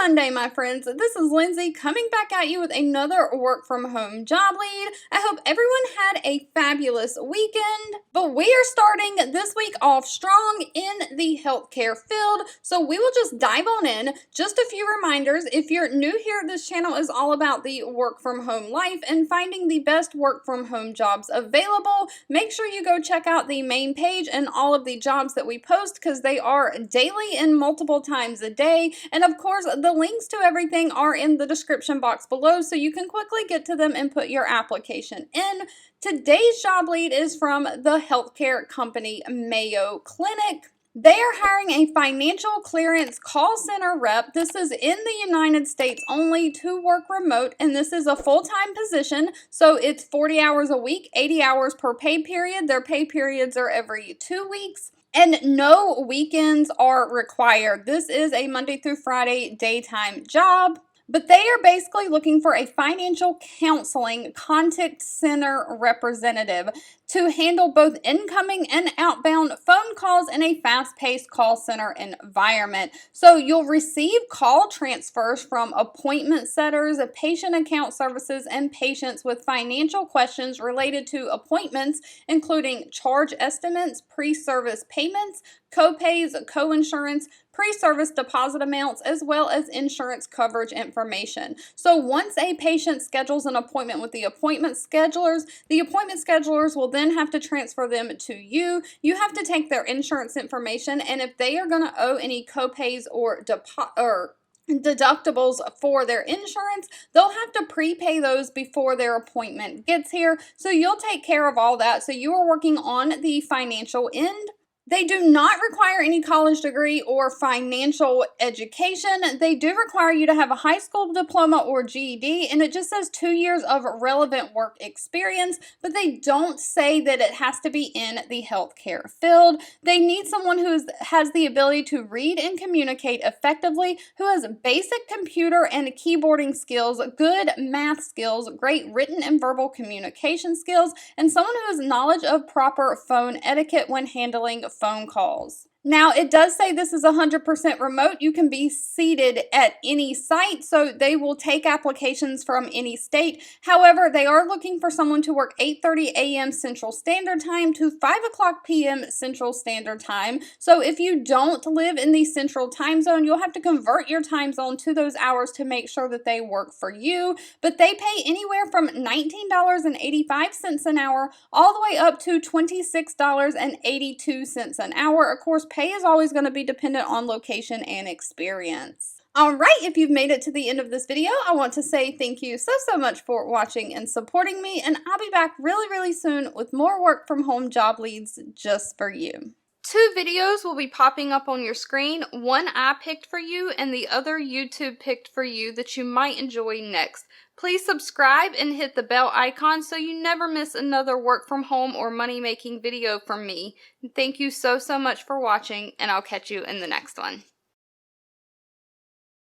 Monday, my friends. This is Lindsay coming back at you with another work from home job lead. I hope everyone had a fabulous weekend, but we are starting this week off strong in the healthcare field, so we will just dive on in. Just a few reminders. If you're new here, this channel is all about the work from home life and finding the best work from home jobs available. Make sure you go check out the main page and all of the jobs that we post because they are daily and multiple times a day. And of course, the links to everything are in the description box below, so you can quickly get to them and put your application in. Today's job lead is from the healthcare company Mayo Clinic. They are hiring a financial clearance call center rep. This is in the United States only to work remote, and this is a full-time position, so it's 40 hours a week, 80 hours per pay period. Their pay periods are every 2 weeks. And no weekends are required. This is a Monday through Friday daytime job. But they are basically looking for a financial counseling contact center representative to handle both incoming and outbound phone calls in a fast-paced call center environment. So you'll receive call transfers from appointment setters, patient account services, and patients with financial questions related to appointments, including charge estimates, pre-service payments, co-pays, co-insurance, pre-service deposit amounts, as well as insurance coverage information. So once a patient schedules an appointment with the appointment schedulers will then have to transfer them to you. You have to take their insurance information, and if they are going to owe any co-pays or deductibles for their insurance, they'll have to prepay those before their appointment gets here. So you'll take care of all that. So you are working on the financial end. They do not require any college degree or financial education. They do require you to have a high school diploma or GED, and it just says 2 years of relevant work experience, but they don't say that it has to be in the healthcare field. They need someone who has the ability to read and communicate effectively, who has basic computer and keyboarding skills, good math skills, great written and verbal communication skills, and someone who has knowledge of proper phone etiquette when handling phone calls. Now, it does say this is 100% remote. You can be seated at any site, so they will take applications from any state. However, they are looking for someone to work 8:30 a.m. Central Standard Time to 5 o'clock p.m. Central Standard Time. So if you don't live in the Central Time Zone, you'll have to convert your time zone to those hours to make sure that they work for you. But they pay anywhere from $19.85 an hour all the way up to $26.82 an hour. Of course, pay is always going to be dependent on location and experience. Alright, if you've made it to the end of this video, I want to say thank you so much for watching and supporting me, and I'll be back really soon with more work from home job leads just for you. 2 videos will be popping up on your screen. One I picked for you and the other YouTube picked for you that you might enjoy next. Please subscribe and hit the bell icon so you never miss another work from home or money making video from me. Thank you so much for watching, and I'll catch you in the next one.